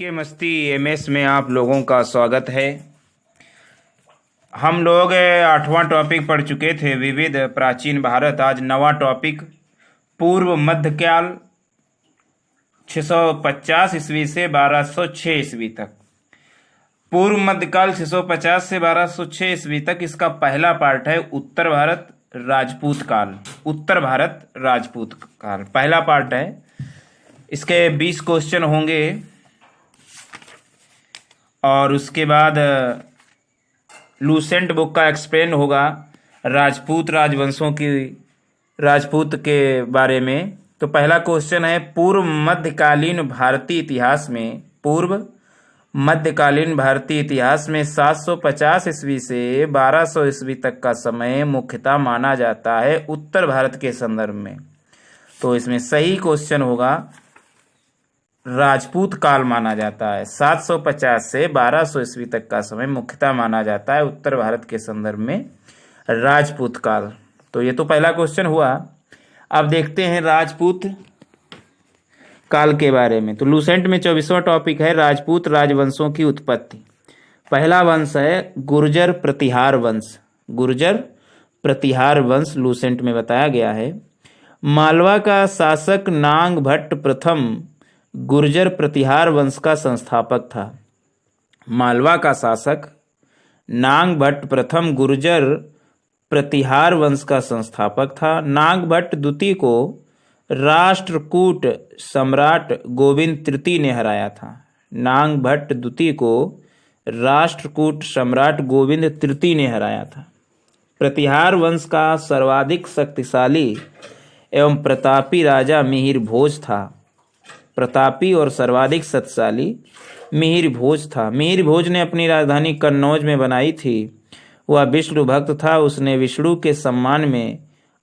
के मस्ती एमएस में आप लोगों का स्वागत है। हम लोग 8वां टॉपिक पढ़ चुके थे, विविध प्राचीन भारत। आज 9वां टॉपिक, पूर्व मध्यकाल 650 ईस्वी से 1206 ईस्वी तक। पूर्व मध्यकाल 650 से 1206 ईस्वी तक, इसका पहला पार्ट है उत्तर भारत राजपूत काल। उत्तर भारत राजपूत काल पहला पार्ट है। इसके 20 क्वेश्चन होंगे और उसके बाद लूसेंट बुक का एक्सप्लेन होगा राजपूत राजवंशों की, राजपूत के बारे में। तो पहला क्वेश्चन है, पूर्व मध्यकालीन भारतीय इतिहास में, पूर्व मध्यकालीन भारतीय इतिहास में 750 ईस्वी से 1200 ईस्वी तक का समय मुख्यतः माना जाता है उत्तर भारत के संदर्भ में। तो इसमें सही क्वेश्चन होगा राजपूत काल माना जाता है। 750 से 1200 ईस्वी तक का समय मुख्यतः माना जाता है उत्तर भारत के संदर्भ में राजपूत काल। तो ये तो पहला क्वेश्चन हुआ। अब देखते हैं राजपूत काल के बारे में। तो लूसेंट में 24वां टॉपिक है राजपूत राजवंशों की उत्पत्ति। पहला वंश है गुर्जर प्रतिहार वंश। गुर्जर प्रतिहार वंश लूसेंट में बताया गया है। मालवा का शासक नांग भट्ट प्रथम गुर्जर प्रतिहार वंश का संस्थापक था। मालवा का शासक नांग भट्ट प्रथम गुर्जर प्रतिहार वंश का संस्थापक था। नांग भट्ट द्वितीय को राष्ट्रकूट सम्राट गोविंद तृतीय ने हराया था। नांग भट्ट द्वितीय को राष्ट्रकूट सम्राट गोविंद तृतीय ने हराया था। प्रतिहार वंश का सर्वाधिक शक्तिशाली एवं प्रतापी राजा मिहिर भोज था। प्रतापी और सर्वाधिक शक्तिशाली मिहिर भोज था। मिहिर भोज ने अपनी राजधानी कन्नौज में बनाई थी। वह विष्णु भक्त था। उसने विष्णु के सम्मान में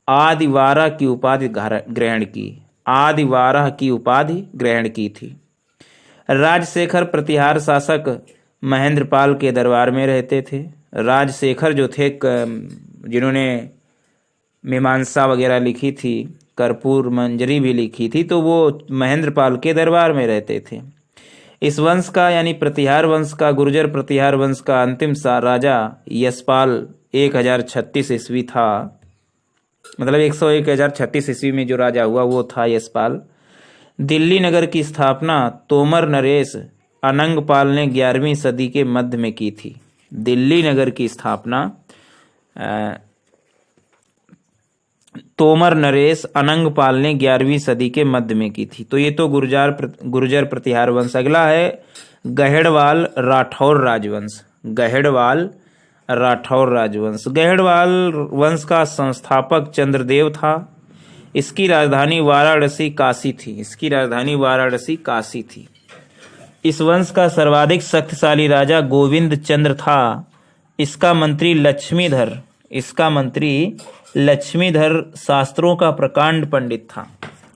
आदिवारा की उपाधि ग्रहण की। आदिवारा की उपाधि ग्रहण की थी। राजशेखर प्रतिहार शासक महेंद्रपाल के दरबार में रहते थे। राजशेखर जो थे, जिन्होंने मीमांसा वगैरह लिखी थी, कर्पूर मंजरी भी लिखी थी, तो वो महेंद्रपाल के दरबार में रहते थे। इस वंश का यानी प्रतिहार वंश का, गुर्जर प्रतिहार वंश का अंतिम राजा यशपाल 1036 ईस्वी था। मतलब 1036 ईस्वी में जो राजा हुआ वो था यशपाल। दिल्ली नगर की स्थापना तोमर नरेश अनंगपाल ने 11वीं सदी के मध्य में की थी। दिल्ली नगर की स्थापना तोमर नरेश अनंगपाल ने 11वीं सदी के मध्य में की थी। तो ये तो गुर्जर प्रतिहार वंश। अगला है गहेड़वाल राठौर राजवंश। गहेड़वाल राठौर राजवंश। गहेड़वाल वंश का संस्थापक चंद्रदेव था। इसकी राजधानी वाराणसी काशी थी। इसकी राजधानी वाराणसी काशी थी। इस वंश का सर्वाधिक शक्तिशाली राजा गोविंद चंद्र था। इसका मंत्री लक्ष्मीधर शास्त्रों का प्रकांड पंडित था।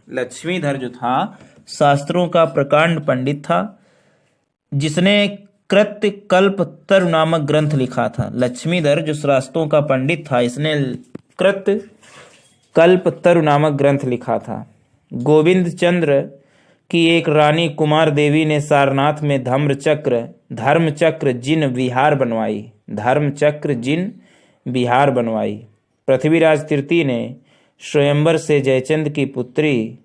लक्ष्मीधर जो था शास्त्रों का प्रकांड पंडित था, जिसने कृत्य कल्पतरु नामक ग्रंथ लिखा था। लक्ष्मीधर जो शास्त्रों का पंडित था, इसने कृत्य कल्पतरु नामक ग्रंथ लिखा था। गोविंद चंद्र की एक रानी कुमार देवी ने सारनाथ में धर्मचक्र जिन विहार बनवाई। पृथ्वीराज तृतीय ने स्वयंवर से जयचंद की पुत्री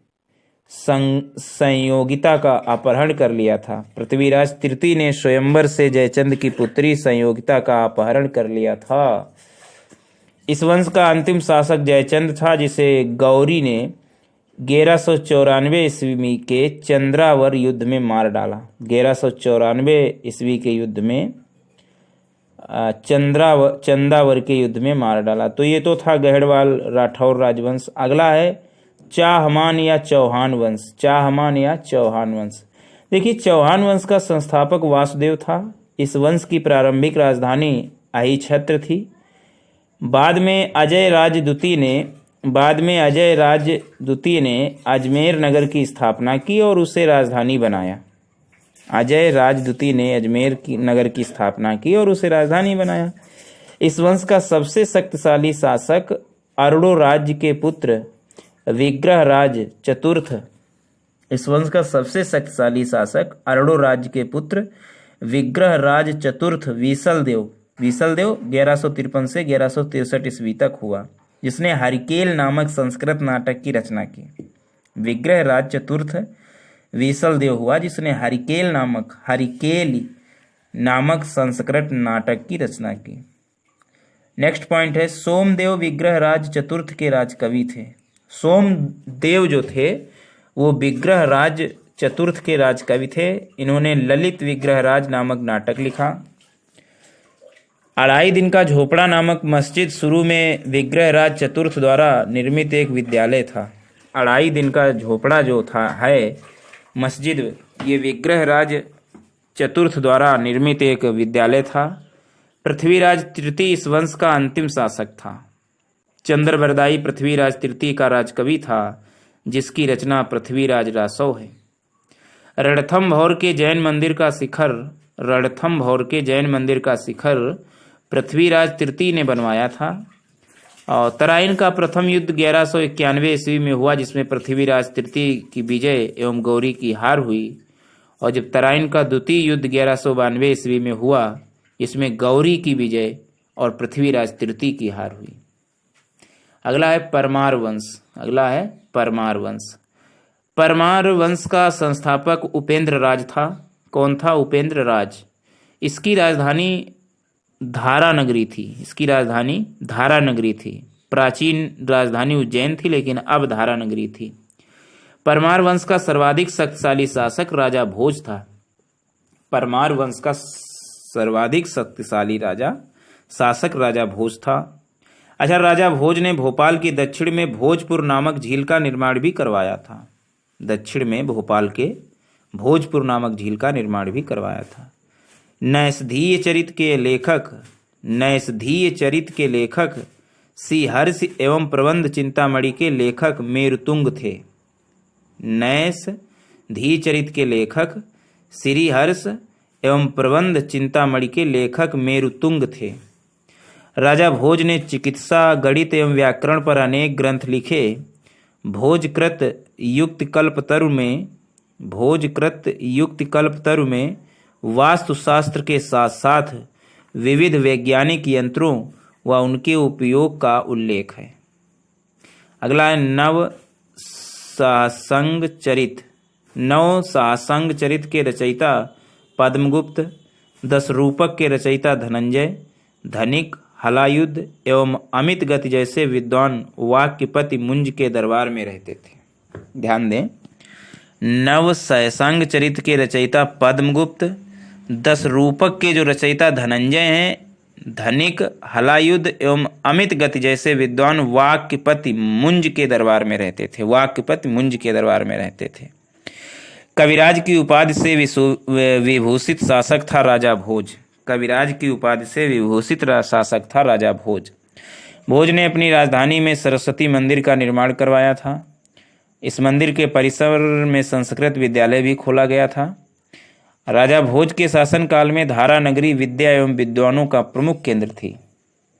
संयोगिता का अपहरण कर लिया था। पृथ्वीराज तृतीय ने स्वयंवर से जयचंद की पुत्री संयोगिता का अपहरण कर लिया था। इस वंश का अंतिम शासक जयचंद था, जिसे गौरी ने 1194 ईस्वी के चंद्रावर युद्ध में मार डाला। 1194 ईस्वी के युद्ध में चंदावर के युद्ध में मार डाला। तो ये तो था गहेड़वाल राठौर राजवंश। अगला है चाहमान या चौहान वंश। चाहमान या चौहान वंश। देखिए, चौहान वंश का संस्थापक वासुदेव था। इस वंश की प्रारंभिक राजधानी अहिछत्र थी। बाद में अजय राज द्वितीय ने अजमेर नगर की स्थापना की और उसे राजधानी बनाया। अजय राज द्वितीय ने अजमेर नगर की स्थापना की और उसे राजधानी बनाया। इस वंश का सबसे शक्तिशाली शासक अरुणो राज्य के पुत्र विग्रहराज चतुर्थ इस वंश का सबसे शक्तिशाली शासक अरड़ो राज्य के पुत्र विग्रहराज चतुर्थ विसलदेव 1153 से 1163 ईस्वी तक हुआ, जिसने हरिकेल नामक संस्कृत नाटक की रचना की। विग्रहराज चतुर्थ विसलदेव हुआ जिसने हरिकेल नामक संस्कृत नाटक की रचना की। नेक्स्ट पॉइंट है, सोमदेव विग्रहराज चतुर्थ के राजकवि थे। सोमदेव जो थे वो विग्रहराज चतुर्थ के राजकवि थे। इन्होंने ललित विग्रहराज नामक नाटक लिखा। अढ़ाई दिन का झोपड़ा नामक मस्जिद शुरू में विग्रहराज चतुर्थ द्वारा निर्मित एक विद्यालय था। अढ़ाई दिन का झोपड़ा जो था है मस्जिद, ये विग्रहराज चतुर्थ द्वारा निर्मित एक विद्यालय था। पृथ्वीराज तृतीय इस वंश का अंतिम शासक था। चंद्रवरदायी पृथ्वीराज तृतीय का राजकवि था, जिसकी रचना पृथ्वीराज रासव है। रणथंभौर के जैन मंदिर का शिखर पृथ्वीराज तृतीय ने बनवाया था। और तराइन का प्रथम युद्ध 1191 ईस्वी में हुआ, जिसमें पृथ्वीराज तृतीय की विजय एवं गौरी की हार हुई। और जब तराइन का द्वितीय युद्ध 1192 ईस्वी में हुआ, इसमें गौरी की विजय और पृथ्वीराज तृतीय की हार हुई। अगला है परमार वंश। परमार वंश का संस्थापक उपेंद्र राज था। कौन था? उपेंद्र राज। इसकी राजधानी धारा नगरी थी। प्राचीन राजधानी उज्जैन थी, लेकिन अब धारा नगरी थी। परमार वंश का सर्वाधिक शक्तिशाली शासक राजा भोज था। राजा भोज था। अच्छा, राजा भोज ने भोपाल के दक्षिण में भोजपुर नामक झील का निर्माण भी करवाया था। नैषधीय चरित के लेखक श्रीहर्ष एवं प्रबंध चिंतामणि के लेखक मेरुतुंग थे। नैषधीय चरित के लेखक श्रीहर्ष एवं प्रबंध चिंतामणि के लेखक मेरुतुंग थे। राजा भोज ने चिकित्सा, गणित एवं व्याकरण पर अनेक ग्रंथ लिखे। भोजकृत युक्तिकल्पतरु में वास्तुशास्त्र के साथ साथ विविध वैज्ञानिक यंत्रों व उनके उपयोग का उल्लेख है। अगला है नव साहसंग चरित के रचयिता पद्मगुप्त, 10 रूपक के रचयिता धनंजय, धनिक, हलायुद्ध एवं अमित गति जैसे विद्वान वाक्यपति मुंज के दरबार में रहते थे। ध्यान दें, नव सहसंग चरित के रचयिता पद्मगुप्त, 10 रूपक के जो रचयिता धनंजय हैं, धनिक, हलायुद्ध एवं अमित गति जैसे विद्वान वाक्यपति मुंज के दरबार में रहते थे। कविराज की उपाधि से विभूषित शासक था राजा भोज। भोज ने अपनी राजधानी में सरस्वती मंदिर का निर्माण करवाया था। इस मंदिर के परिसर में संस्कृत विद्यालय भी खोला गया था। राजा भोज के शासनकाल में धारा नगरी विद्या एवं विद्वानों का प्रमुख केंद्र थी।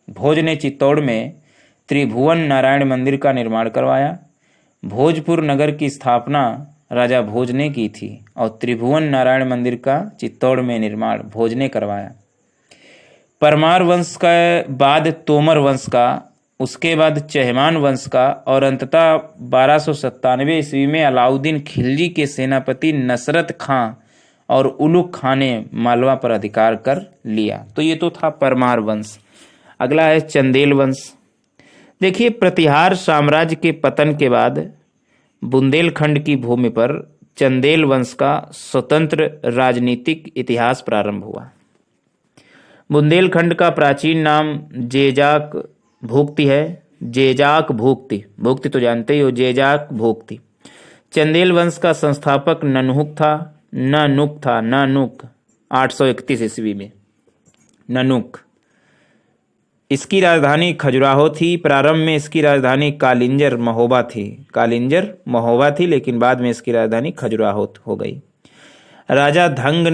भोज ने चित्तौड़ में त्रिभुवन नारायण मंदिर का निर्माण करवाया। भोजपुर नगर की स्थापना राजा भोज ने की थी और त्रिभुवन नारायण मंदिर का चित्तौड़ में निर्माण भोज ने करवाया। परमार वंश के बाद तोमर वंश का, उसके बाद चहमान वंश का और अंततः 1297 ईस्वी में अलाउद्दीन खिलजी के सेनापति नसरत खां और उलुग खां ने मालवा पर अधिकार कर लिया। तो ये तो था परमार वंश। अगला है चंदेल वंश। देखिए, प्रतिहार साम्राज्य के पतन के बाद बुंदेलखंड की भूमि पर चंदेल वंश का स्वतंत्र राजनीतिक इतिहास प्रारंभ हुआ। बुंदेलखंड का प्राचीन नाम जेजाक भोक्ति है। भोक्ति तो जानते ही हो, जेजाक भोक्ति। चंदेल वंश का संस्थापक ननुक था 831 ईस्वी में। ननुक। इसकी राजधानी खजुराहो थी। प्रारंभ में इसकी राजधानी कालिंजर महोबा थी, लेकिन बाद में इसकी राजधानी खजुराहो हो गई। राजा धंग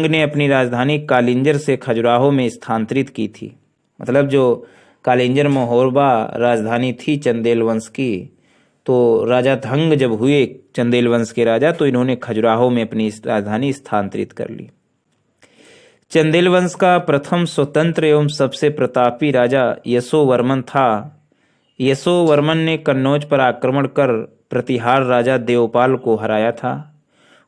ने अपनी राजधानी कालिंजर से खजुराहो में स्थानांतरित की थी। मतलब जो कालिंजर महोबा राजधानी थी चंदेल वंश की, तो राजा धंग जब हुए चंदेल वंश के राजा, तो इन्होंने खजुराहो में अपनी राजधानी स्थानांतरित कर ली। चंदेल वंश का प्रथम स्वतंत्र एवं सबसे प्रतापी राजा यशोवर्मन था। यशोवर्मन ने कन्नौज पर आक्रमण कर प्रतिहार राजा देवपाल को हराया था।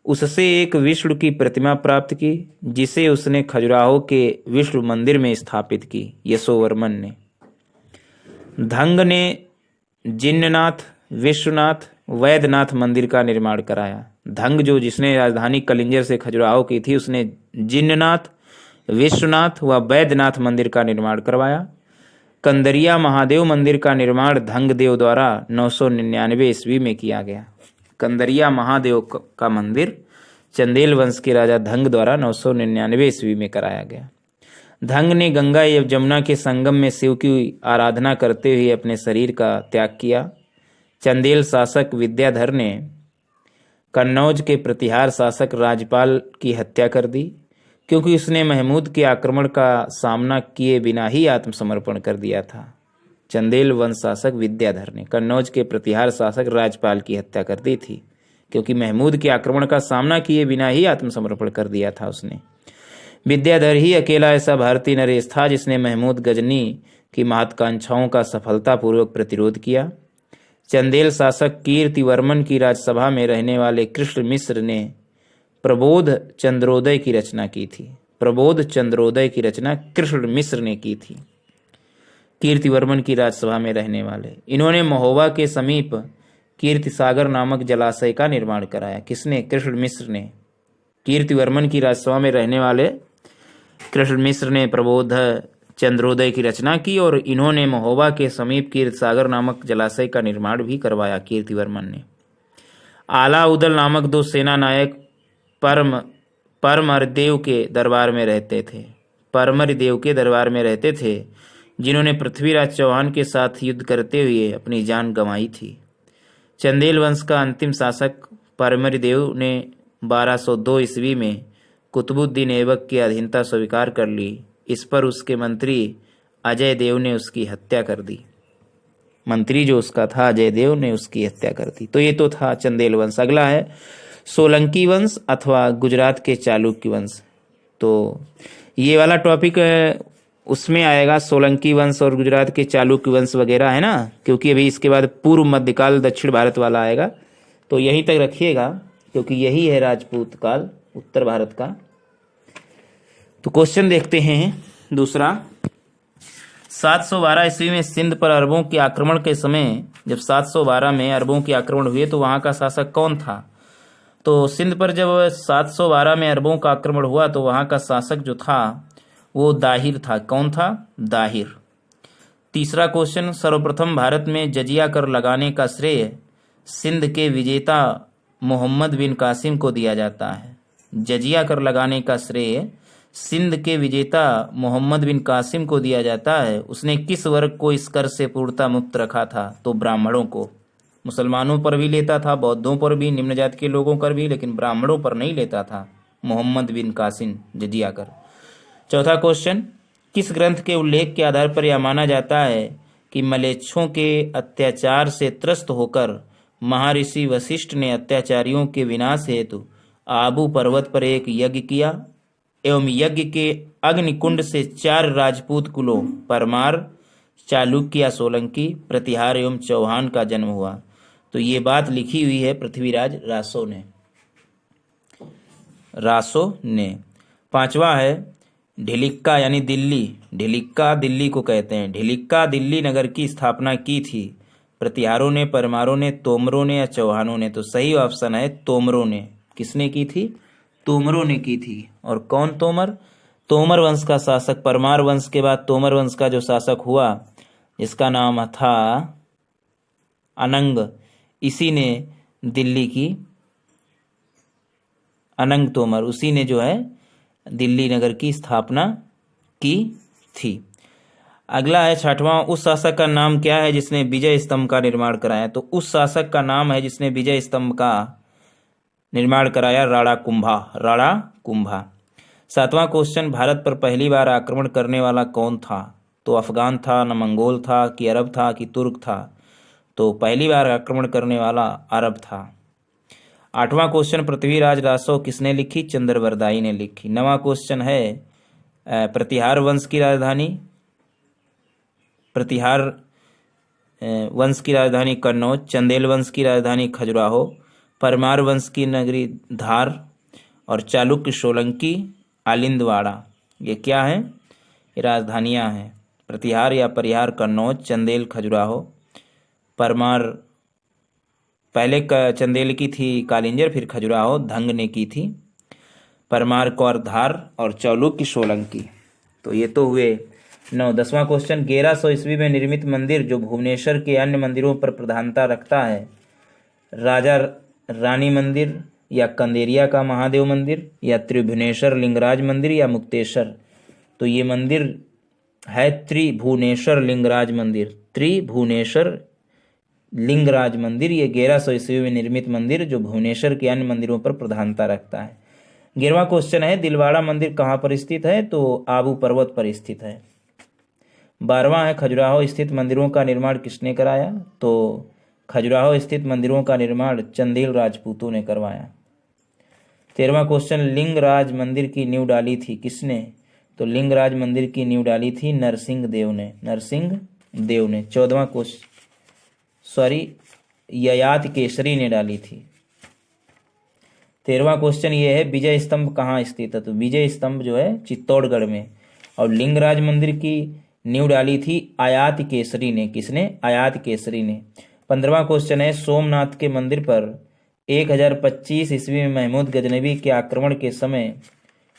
उससे एक विष्णु की प्रतिमा प्राप्त की, जिसे उसने खजुराहो के विष्णु मंदिर में स्थापित की। यशोवर्मन ने धंग ने जिन्ननाथ, विश्वनाथ, वैद्यनाथ मंदिर का निर्माण कराया। धंग जो जिसने राजधानी कलिंजर से खजुराहो की थी, उसने जिन्ननाथ, विश्वनाथ व वैद्यनाथ मंदिर का निर्माण करवाया। कंदरिया महादेव मंदिर का निर्माण धंग देव द्वारा 999 ईस्वी में किया गया। कंदरिया महादेव का मंदिर चंदेल वंश के राजा धंग द्वारा 999 ईस्वी में कराया गया। धंग ने गंगा एवं जमुना के संगम में शिव की आराधना करते हुए अपने शरीर का त्याग किया। चंदेल शासक विद्याधर ने कन्नौज के प्रतिहार शासक राजपाल की हत्या कर दी, क्योंकि उसने महमूद के आक्रमण का सामना किए बिना ही आत्मसमर्पण कर दिया था। चंदेल वंश शासक विद्याधर ने कन्नौज के प्रतिहार शासक राजपाल की हत्या कर दी थी, क्योंकि महमूद के आक्रमण का सामना किए बिना ही आत्मसमर्पण कर दिया था उसने। विद्याधर ही अकेला ऐसा भारतीय नरेश था जिसने महमूद गजनी की महत्वाकांक्षाओं का सफलतापूर्वक प्रतिरोध किया। चंदेल शासक कीर्तिवर्मन की राजसभा में रहने वाले कृष्ण मिश्र ने प्रबोध चंद्रोदय की रचना की थी। प्रबोध चंद्रोदय की रचना कृष्ण मिश्र ने की थी, कीर्तिवर्मन की राजसभा में रहने वाले। इन्होंने महोबा के समीप कीर्ति सागर नामक जलाशय का निर्माण कराया। किसने? कृष्ण मिश्र ने। कीर्तिवर्मन की राजसभा में रहने वाले कृष्ण मिश्र ने प्रबोध चंद्रोदय की रचना की, और इन्होंने महोबा के समीप कीर्ति सागर नामक जलाशय का निर्माण भी करवाया कीर्तिवर्मन ने। आला उदल नामक दो सेना नायक परमरदेव के दरबार में रहते थे। परमरदेव के दरबार में रहते थे, जिन्होंने पृथ्वीराज चौहान के साथ युद्ध करते हुए अपनी जान गंवाई थी। चंदेल वंश का अंतिम शासक परमरदेव ने 1202 ईस्वी में कुतुबुद्दीन ऐबक की अधीनता स्वीकार कर ली। इस पर उसके मंत्री अजय देव ने उसकी हत्या कर दी। मंत्री जो उसका था अजय देव ने उसकी हत्या कर दी। तो ये तो था चंदेल वंश। अगला है सोलंकी वंश अथवा गुजरात के चालुक्य वंश। तो ये वाला टॉपिक उसमें आएगा, सोलंकी वंश और गुजरात के चालुक्य वंश वगैरह, है ना, क्योंकि अभी इसके बाद पूर्व मध्यकाल दक्षिण भारत वाला आएगा। तो यहीं तक रखिएगा, क्योंकि यही है राजपूत काल उत्तर भारत का। तो क्वेश्चन देखते हैं दूसरा। 712 ईस्वी में सिंध पर अरबों के आक्रमण के समय, जब 712 में अरबों के आक्रमण हुए तो वहां का शासक कौन था? तो सिंध पर जब 712 में अरबों का आक्रमण हुआ तो वहां का शासक जो था वो दाहिर था। कौन था? दाहिर। तीसरा क्वेश्चन, सर्वप्रथम भारत में जजिया कर लगाने का श्रेय सिंध के विजेता मोहम्मद बिन कासिम को दिया जाता है। जजिया कर लगाने का श्रेय सिंध के विजेता मोहम्मद बिन कासिम को दिया जाता है। उसने किस वर्ग को इस कर से पूर्णतः मुक्त रखा था? तो ब्राह्मणों को। मुसलमानों पर भी लेता था, बौद्धों पर भी, निम्न जाति के लोगों पर भी, लेकिन ब्राह्मणों पर नहीं लेता था मोहम्मद बिन कासिम जजिया कर। चौथा क्वेश्चन, किस ग्रंथ के उल्लेख के आधार पर यह माना जाता है कि मलेच्छों के अत्याचार से त्रस्त होकर महर्षि वशिष्ठ ने अत्याचारियों के विनाश हेतु आबू पर्वत पर एक यज्ञ किया एवं यज्ञ के अग्निकुंड से 4 राजपूत कुलों परमार, चालुक्य या सोलंकी, प्रतिहार एवं चौहान का जन्म हुआ? तो ये बात लिखी हुई है पृथ्वीराज रासो ने। पांचवा है ढिलिक्का यानी दिल्ली। ढिलिक्का दिल्ली को कहते हैं। ढिलिक्का दिल्ली नगर की स्थापना की थी प्रतिहारों ने, परमारों ने, तोमरों ने या चौहानों ने? तो सही ऑप्शन है तोमरों ने। किसने की थी? तोमरों ने की थी। और कौन तोमर? तोमर वंश का शासक, परमार वंश के बाद तोमर वंश का जो शासक हुआ जिसका नाम था अनंग, इसी ने दिल्ली की, अनंग तोमर, उसी ने जो है दिल्ली नगर की स्थापना की थी। अगला है छठवां, उस शासक का नाम क्या है जिसने विजय स्तंभ का निर्माण कराया? तो उस शासक का नाम है जिसने विजय स्तंभ का निर्माण कराया राणा कुंभा। राणा कुंभा। सातवां क्वेश्चन, भारत पर पहली बार आक्रमण करने वाला कौन था? तो अफगान था, न मंगोल था, कि अरब था, कि तुर्क था? तो पहली बार आक्रमण करने वाला अरब था। 8वां क्वेश्चन, पृथ्वीराज रासो किसने लिखी? चंद्रवरदाई ने लिखी। 9वां क्वेश्चन है, प्रतिहार वंश की राजधानी, प्रतिहार वंश की राजधानी कन्नौज, चंदेल वंश की राजधानी खजुराहो, परमार वंश की नगरी धार और चालुक्य सोलंकी आलिंदवाड़ा। ये क्या है? ये राजधानियां हैं। प्रतिहार या परिहार कन्नौज, चंदेल खजुराहो, परमार पहले चंदेल की थी कालिंजर, फिर खजुराहो धंग ने की थी, परमार कौर धार और चालुक्य सोलंकी। तो ये तो हुए 9। 10वां क्वेश्चन, 1100 ईस्वी में निर्मित मंदिर जो भुवनेश्वर के अन्य मंदिरों पर प्रधानता रखता है, राजा रानी मंदिर या कंदेरिया का महादेव मंदिर या त्रिभुवनेश्वर लिंगराज मंदिर या मुक्तेश्वर। तो ये मंदिर है त्रिभुवनेश्वर लिंगराज मंदिर, त्रिभुवनेश्वर लिंगराज मंदिर। ये 1100 ईस्वी में निर्मित मंदिर जो भुवनेश्वर के अन्य मंदिरों पर प्रधानता रखता है। 11वां क्वेश्चन है, दिलवाड़ा मंदिर कहाँ पर स्थित है? तो आबू पर्वत पर स्थित है। 12वां है, खजुराहो स्थित मंदिरों का निर्माण किसने कराया? तो खजुराहो स्थित मंदिरों का निर्माण चंदेल राजपूतों ने करवाया। 13वां क्वेश्चन, लिंगराज मंदिर की नींव डाली थी किसने? तो लिंगराज मंदिर की नींव डाली थी नरसिंह देव ने, नरसिंह देव ने। 14वां क्वेश्चन, ययाति केसरी ने डाली थी। 13वां क्वेश्चन ये है, विजय स्तंभ कहाँ स्थित है? तो विजय स्तंभ जो है चित्तौड़गढ़ में। और लिंगराज मंदिर की नींव डाली थी आयाति केसरी ने। किसने? आयाति केसरी ने। 15वां क्वेश्चन है, सोमनाथ के मंदिर पर 1025 ईस्वी में महमूद गजनबी के आक्रमण के समय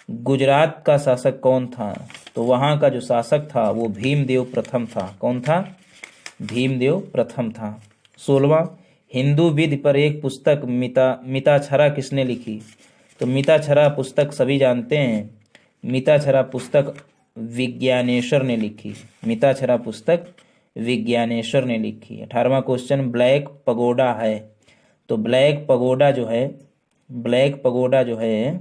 गुजरात का शासक कौन था? तो वहां का जो शासक था वो भीमदेव प्रथम था। कौन था? भीमदेव प्रथम था। 16वां, हिंदू विधि पर एक पुस्तक मिताक्षरा किसने लिखी? तो मिताक्षरा पुस्तक सभी जानते हैं, मिताक्षरा पुस्तक विज्ञानेश्वर ने लिखी। मिताक्षरा पुस्तक विज्ञानेश्वर ने लिखी। 18वां क्वेश्चन, ब्लैक पगोडा है। तो ब्लैक पगोडा जो है, ब्लैक पगोडा जो है,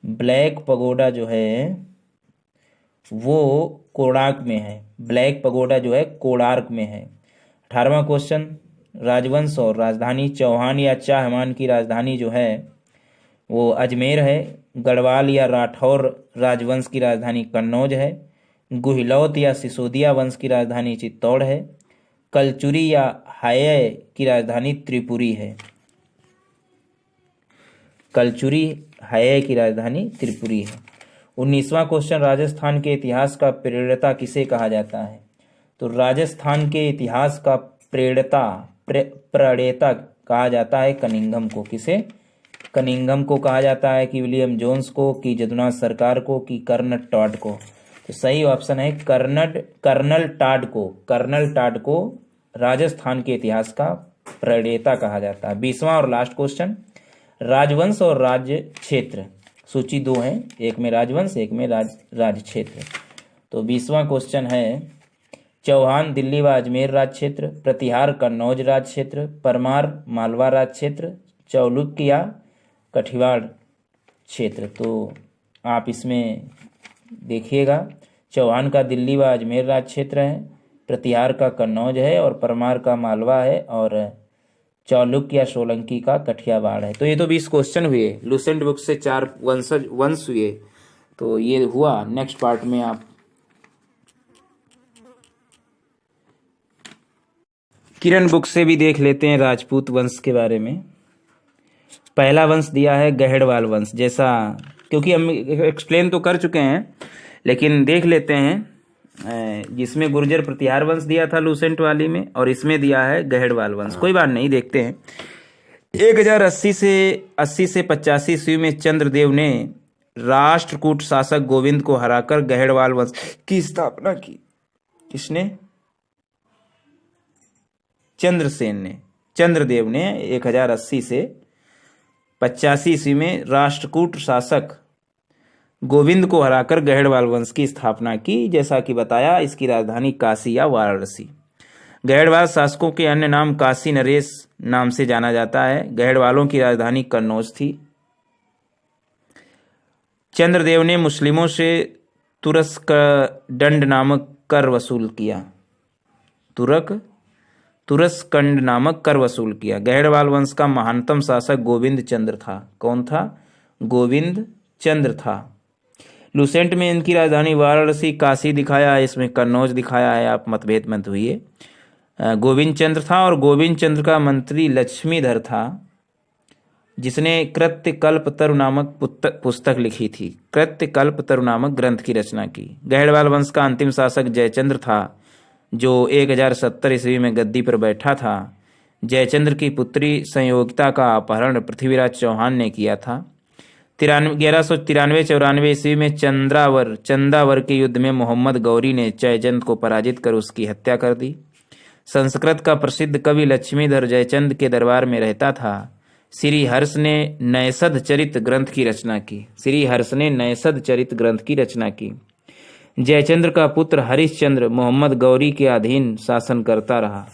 ब्लैक पगोडा जो है वो कोणार्क में है। ब्लैक पगोडा जो है कोणार्क में है। 18वां क्वेश्चन, राजवंश और राजधानी, चौहान या चाहमान की राजधानी जो है वो अजमेर है। गढ़वाल या राठौर राजवंश की राजधानी कन्नौज है। गुहिलौत या सिसोदिया वंश की राजधानी चित्तौड़ है। कलचुरी या हाय की राजधानी त्रिपुरी है। कलचुरी हाय की राजधानी त्रिपुरी है। 19वां क्वेश्चन, राजस्थान के इतिहास का प्रेरता किसे कहा जाता है? तो राजस्थान के इतिहास का प्रणेता कहा जाता है कनिंघम को। किसे? कनिंघम को कहा जाता है, कि विलियम जोन्स को, कि जदुनाथ सरकार को, कि कर्नल टॉड को। तो सही ऑप्शन है कर्नल टॉड को। कर्नल टॉड को राजस्थान के इतिहास का प्रणेता कहा जाता है। 20वां और लास्ट क्वेश्चन, राजवंश और राज्य क्षेत्र। सूची 2 है, एक में राजवंश, एक में राज्य क्षेत्र। तो 20वां क्वेश्चन है, चौहान दिल्ली व अजमेर राज्य क्षेत्र, प्रतिहार कन्नौज राज्य क्षेत्र, परमार मालवा राज्य क्षेत्र, चालुक्य या कठियावाड़ क्षेत्र। तो आप इसमें देखिएगा, चौहान का दिल्ली व अजमेर राज्य क्षेत्र है, प्रतिहार का कन्नौज है और परमार का मालवा है और चालुक्य या सोलंकी का कठियावाड़ है। तो ये तो 20 क्वेश्चन हुए। लूसेंट बुक से 4 वंश हुए। तो ये हुआ। नेक्स्ट पार्ट में आप किरण बुक से भी देख लेते हैं राजपूत वंश के बारे में। पहला वंश दिया है गहड़वाल वंश, जैसा क्योंकि हम एक्सप्लेन तो कर चुके हैं लेकिन देख लेते हैं। जिसमें गुर्जर प्रतिहार वंश दिया था लूसेंट वाली में, और इसमें दिया है गहड़वाल वंश। कोई बात नहीं, देखते हैं। 1080 से 85 ईस्वी में चंद्रदेव ने राष्ट्रकूट शासक गोविंद को हराकर गहड़वाल वंश की स्थापना की। किसने? चंद्रसेन ने। चंद्रदेव ने 1080 से 85 ईस्वी में राष्ट्रकूट शासक गोविंद को हराकर गहड़वाल वंश की स्थापना की। जैसा कि बताया, इसकी राजधानी काशी या वाराणसी। गहड़वाल शासकों के अन्य नाम काशी नरेश नाम से जाना जाता है। गहड़वालों की राजधानी कन्नौज थी। चंद्रदेव ने मुस्लिमों से तुरस्क दंड नामक कर वसूल किया। तुरक तुरस्कंड नामक कर वसूल किया। गहड़वाल वंश का महानतम शासक गोविंद चंद्र था। कौन था? गोविंद चंद्र था। लुसेंट में इनकी राजधानी वाराणसी, काशी दिखाया है, इसमें कन्नौज दिखाया है, आप मतभेद मत हुइए। गोविंद चंद्र था और गोविंद चंद्र का मंत्री लक्ष्मीधर था, जिसने कृत्य कल्पतरु नामक पुस्तक लिखी थी, कृत्य कल्पतरु नामक ग्रंथ की रचना की। गहड़वाल वंश का अंतिम शासक जयचंद्र था, जो 1070 ईस्वी में गद्दी पर बैठा था। जयचंद्र की पुत्री संयोगिता का अपहरण पृथ्वीराज चौहान ने किया था। 1193-94 ईस्वी में चंदावर के युद्ध में मोहम्मद गौरी ने जयचंद को पराजित कर उसकी हत्या कर दी। संस्कृत का प्रसिद्ध कवि लक्ष्मीधर जयचंद के दरबार में रहता था। श्री हर्ष ने नयसद चरित ग्रंथ की रचना की। श्री हर्ष ने नयसद चरित ग्रंथ की रचना की। जयचंद्र का पुत्र हरिश्चंद्र मोहम्मद गौरी के अधीन शासन करता रहा।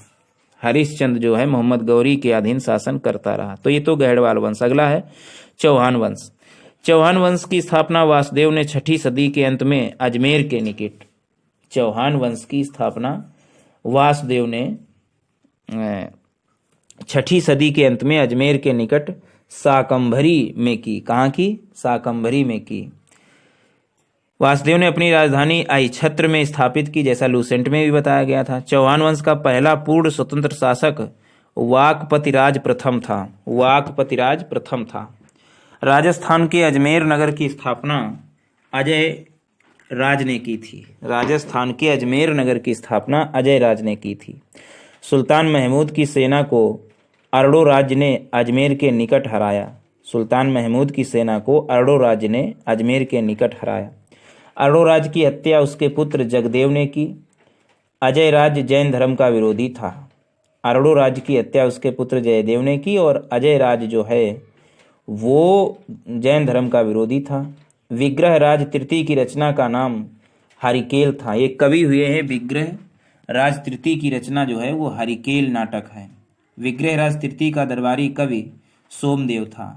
हरिश्चंद्र जो है मोहम्मद गौरी के अधीन शासन करता रहा। तो ये तो गहड़वाल वंश। अगला है चौहान वंश। चौहान वंश की स्थापना वासुदेव ने 6ठी सदी के अंत में अजमेर के निकट। चौहान वंश की स्थापना वासुदेव ने 6ठी सदी के अंत में अजमेर के निकट शाकंभरी में की। कहाँ की? शाकंभरी में की। वासुदेव ने अपनी राजधानी आइछत्र में स्थापित की, जैसा लुसेंट में भी बताया गया था। चौहान वंश का पहला पूर्ण स्वतंत्र शासक वाकपतिराज प्रथम था। वाकपतिराज प्रथम था। राजस्थान के अजमेर नगर की स्थापना अजय राज ने की थी। राजस्थान के अजमेर नगर की स्थापना अजय राज ने की थी। सुल्तान महमूद की सेना को अर्डो राज्य ने अजमेर के निकट हराया। सुल्तान महमूद की सेना को अर्डो राज्य ने अजमेर के निकट हराया। अर्डो राज्य की हत्या उसके पुत्र जगदेव ने की। अजय राज्य जैन धर्म का विरोधी था। अर्डो राज्य की हत्या उसके पुत्र जयदेव ने की और अजय राज्य जो है वो जैन धर्म का विरोधी था। विग्रह राज तृतीय की रचना का नाम हरिकेल था। ये कवि हुए हैं विग्रह राज तृतीय की रचना जो है वो हरिकेल नाटक है। विग्रह राज तृतीय का दरबारी कवि सोमदेव था।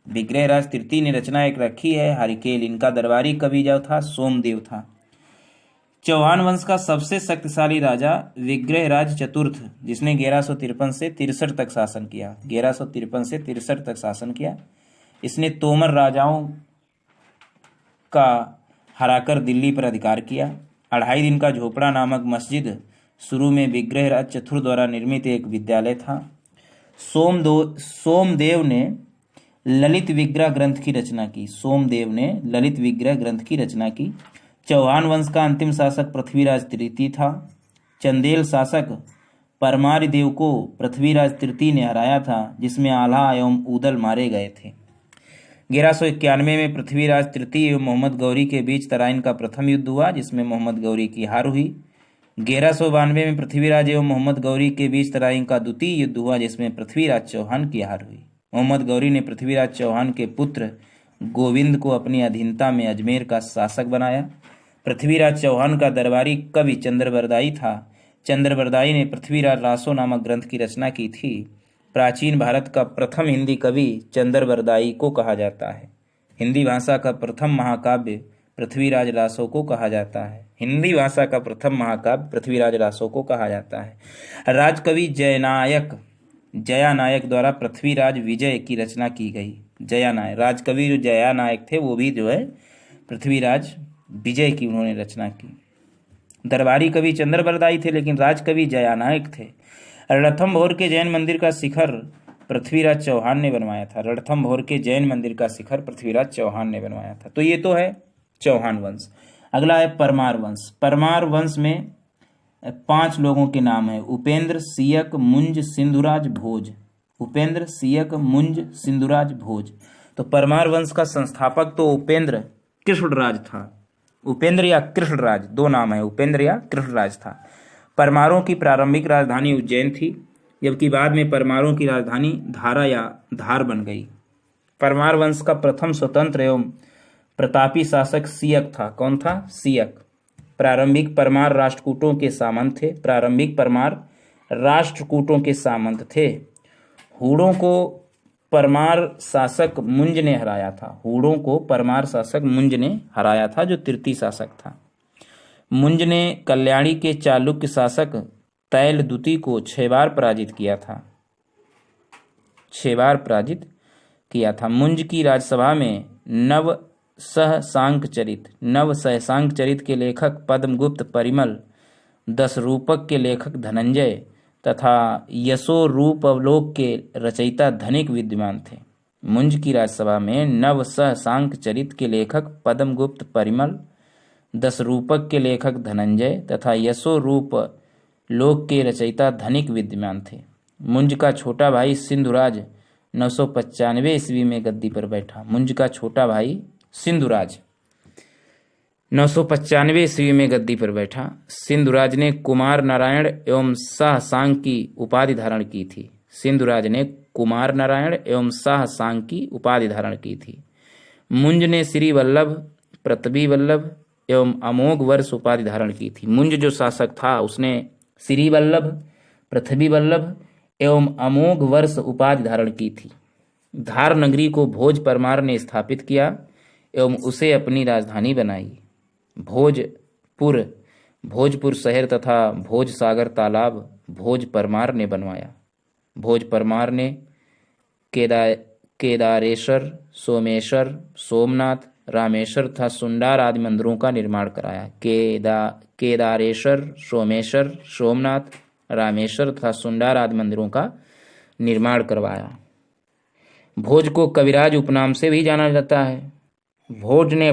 विग्रह राज तृतीय ने रचना एक रखी है हरिकेल, इनका दरबारी कवि जो था सोमदेव था। चौहान वंश का सबसे शक्तिशाली राजा विग्रह राज चतुर्थ, जिसने 1153 से 63 तक शासन किया। 1153 से 63 तक शासन किया। इसने तोमर राजाओं का हराकर दिल्ली पर अधिकार किया। 2.5 दिन का झोपड़ा नामक मस्जिद शुरू में विग्रह राज चतुर्थ द्वारा निर्मित एक विद्यालय था। सोमदेव ने ललित विग्रह ग्रंथ की रचना की। सोमदेव ने ललित विग्रह ग्रंथ की रचना की। चौहान वंश का अंतिम शासक पृथ्वीराज तृतीय था। चंदेल शासक परमारदेव को पृथ्वीराज तृतीय ने हराया था, जिसमें आल्हा एवं ऊदल मारे गए थे। 1191 में पृथ्वीराज तृतीय एवं मोहम्मद गौरी के बीच तराइन का प्रथम युद्ध हुआ, जिसमें मोहम्मद गौरी की हार हुई। 1192 में पृथ्वीराज एवं मोहम्मद गौरी के बीच तराइन का द्वितीय युद्ध हुआ, जिसमें पृथ्वीराज चौहान की हार हुई। मोहम्मद गौरी ने पृथ्वीराज चौहान के पुत्र गोविंद को अपनी अधीनता में अजमेर का शासक बनाया। पृथ्वीराज चौहान का दरबारी कवि चंद्रबरदाई था। चंद्रबरदाई ने पृथ्वीराज रासो नामक ग्रंथ की रचना की थी। प्राचीन भारत का प्रथम हिंदी कवि चंद्रबरदाई को कहा जाता है। हिंदी भाषा का प्रथम महाकाव्य पृथ्वीराज रासो को कहा जाता है। हिंदी भाषा का प्रथम महाकाव्य पृथ्वीराज रासो को कहा जाता है। राजकवि जयानायक द्वारा पृथ्वीराज विजय की रचना की गई। जयानायक राजकवि जो जयानायक थे वो भी जो है पृथ्वीराज विजय की उन्होंने रचना की। दरबारी कवि चंद्रबरदाई थे, लेकिन राजकवि जयानायक थे। रणथंभौर के जैन मंदिर का शिखर पृथ्वीराज चौहान ने बनवाया था। रणथंभौर के जैन मंदिर का शिखर पृथ्वीराज चौहान ने बनवाया था। तो ये तो है चौहान वंश। अगला है परमार वंश। परमार वंश में 5 लोगों के नाम है: उपेंद्र, सियक, मुंज, सिंधुराज, भोज। उपेंद्र, सियक, मुंज, सिंधुराज, भोज। तो परमार वंश का संस्थापक तो उपेंद्र कृष्णराज था। उपेंद्र या कृष्णराज, 2 नाम है, उपेंद्र या कृष्णराज था। परमारों की प्रारंभिक राजधानी उज्जैन थी, जबकि बाद में परमारों की राजधानी धारा या धार बन गई। परमार वंश का प्रथम स्वतंत्र एवं प्रतापी शासक सियक था। कौन था? सियक। प्रारंभिक परमार राष्ट्रकूटों के सामंत थे। प्रारंभिक परमार राष्ट्रकूटों के सामंत थे। हूणों को परमार शासक मुंज ने हराया था। हूणों को परमार शासक मुंज ने हराया था, जो तृतीय शासक था। मुंज ने कल्याणी के चालुक्य शासक तैलदूती को 6 बार पराजित किया था, 6 बार पराजित किया था। मुंज की राजसभा में नव सहसांक चरित के लेखक पद्मगुप्त परिमल, 10 रूपक के लेखक धनंजय तथा यशो रूपवलोक के रचयिता धनिक विद्यमान थे। मुंज की राजसभा में नव सहसांक चरित के लेखक पद्मगुप्त परिमल, 10 रूपक के लेखक धनंजय तथा यशो रूप लोक के रचयिता धनिक विद्यमान थे। मुंज का छोटा भाई सिंधुराज 995 ईस्वी में गद्दी पर बैठा। मुंज का छोटा भाई सिंधुराज 995 ईस्वी में गद्दी पर बैठा। सिंधुराज ने कुमार नारायण एवं सहसांक की उपाधि धारण की थी। सिंधुराज ने कुमार नारायण एवं सहसांक की उपाधि धारण की थी। मुंज ने श्री वल्लभ, पृथ्वी वल्लभ एवं अमोघ वर्ष उपाधि धारण की थी। मुंज जो शासक था उसने श्री वल्लभ, पृथ्वी वल्लभ एवं अमोघ वर्ष उपाधि धारण की थी। धार नगरी को भोज परमार ने स्थापित किया एवं उसे अपनी राजधानी बनाई। भोजपुर शहर तथा भोज सागर तालाब भोज परमार ने बनवाया। भोज परमार ने केदारेश्वर, सोमेश्वर, सोमनाथ, रामेश्वर तथा सुंडार आदि मंदिरों का निर्माण कराया। केदारेश्वर, सोमेश्वर, सोमनाथ, रामेश्वर तथा सुंडार आदि मंदिरों का निर्माण करवाया। भोज को कविराज उपनाम से भी जाना जाता है। भोज ने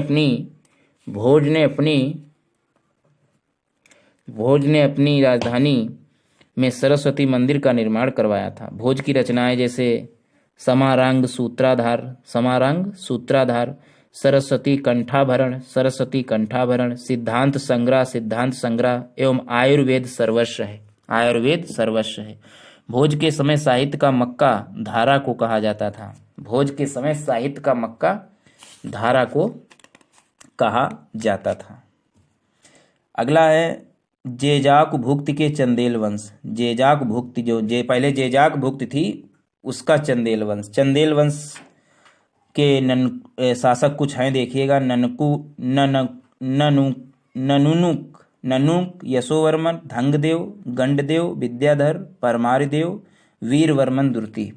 अपनी राजधानी में सरस्वती मंदिर का निर्माण करवाया था। भोज की रचनाएं जैसे समारांग सूत्राधार, सरस्वती कंठाभरण, सिद्धांत संग्रह एवं आयुर्वेद सर्वस्व है। भोज के समय साहित्य का मक्का धारा को कहा जाता था। भोज के समय साहित्य का मक्का धारा को कहा जाता था। अगला है जेजाक भुक्ति के चंदेल वंश। जेजाक भुक्ति पहले जेजाक भुक्ति थी उसका चंदेल वंश के शासक कुछ हैं, देखिएगा। ननुक, यशोवर्मन, धंगदेव, गंडदेव, विद्याधर, परमारदेव, वीरवर्मन द्वितीय।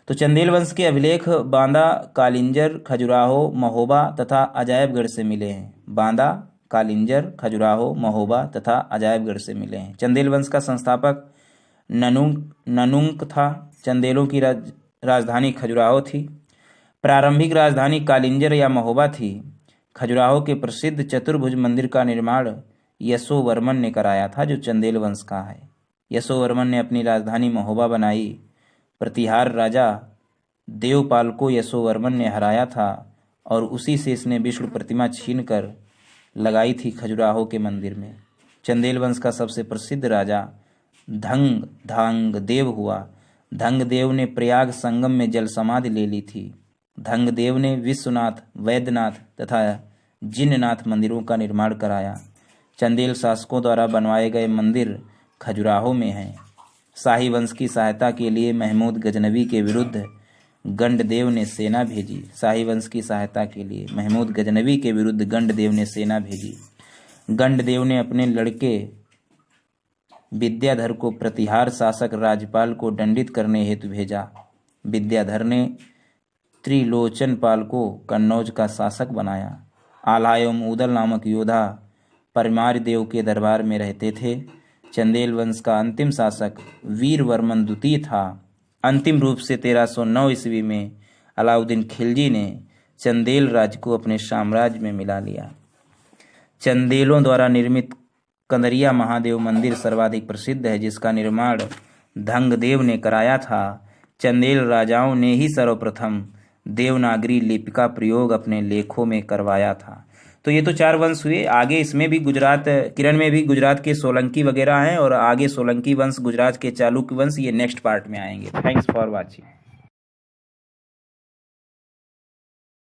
तो चंदेल वंश के अभिलेख बांदा, कालिंजर, खजुराहो, महोबा तथा अजायबगढ़ से मिले हैं। बांदा, कालिंजर, खजुराहो, महोबा तथा अजायबगढ़ से मिले हैं। चंदेल वंश का संस्थापक ननुंक था। चंदेलों की राजधानी खजुराहो थी। प्रारंभिक राजधानी कालिंजर या महोबा थी। खजुराहो के प्रसिद्ध चतुर्भुज मंदिर का निर्माण यशोवर्मन ने कराया था, जो चंदेल वंश का है। यशोवर्मन ने अपनी राजधानी महोबा बनाई। प्रतिहार राजा देवपाल को यशोवर्मन ने हराया था और उसी से इसने विष्णु प्रतिमा छीनकर लगाई थी खजुराहो के मंदिर में। चंदेल वंश का सबसे प्रसिद्ध राजा धंगदेव हुआ। धंगदेव ने प्रयाग संगम में जल समाधि ले ली थी। धंगदेव ने विश्वनाथ, वैद्यनाथ तथा जिननाथ मंदिरों का निर्माण कराया। चंदेल शासकों द्वारा बनवाए गए मंदिर खजुराहो में हैं। शाही वंश की सहायता के लिए महमूद गजनवी के विरुद्ध गंडदेव ने सेना भेजी। शाही वंश की सहायता के लिए महमूद गजनवी के विरुद्ध गंडदेव ने सेना भेजी। गंडदेव ने अपने लड़के विद्याधर को प्रतिहार शासक राजपाल को दंडित करने हेतु भेजा। विद्याधर ने त्रिलोचन पाल को कन्नौज का शासक बनाया। आला एवं उदल नामक योद्धा परमारदेव के दरबार में रहते थे। चंदेल वंश का अंतिम शासक वीरवर्मन द्वितीय था। अंतिम रूप से 1309 ईस्वी में अलाउद्दीन खिलजी ने चंदेल राज्य को अपने साम्राज्य में मिला लिया। चंदेलों द्वारा निर्मित कंदरिया महादेव मंदिर सर्वाधिक प्रसिद्ध है, जिसका निर्माण धंगदेव ने कराया था। चंदेल राजाओं ने ही सर्वप्रथम देवनागरी लिपि का प्रयोग अपने लेखों में करवाया था। तो ये तो 4 वंश हुए। आगे इसमें भी किरण में भी गुजरात के सोलंकी वगैरह हैं और आगे सोलंकी वंश, गुजरात के चालुक्य वंश, ये नेक्स्ट पार्ट में आएंगे। Thanks for watching.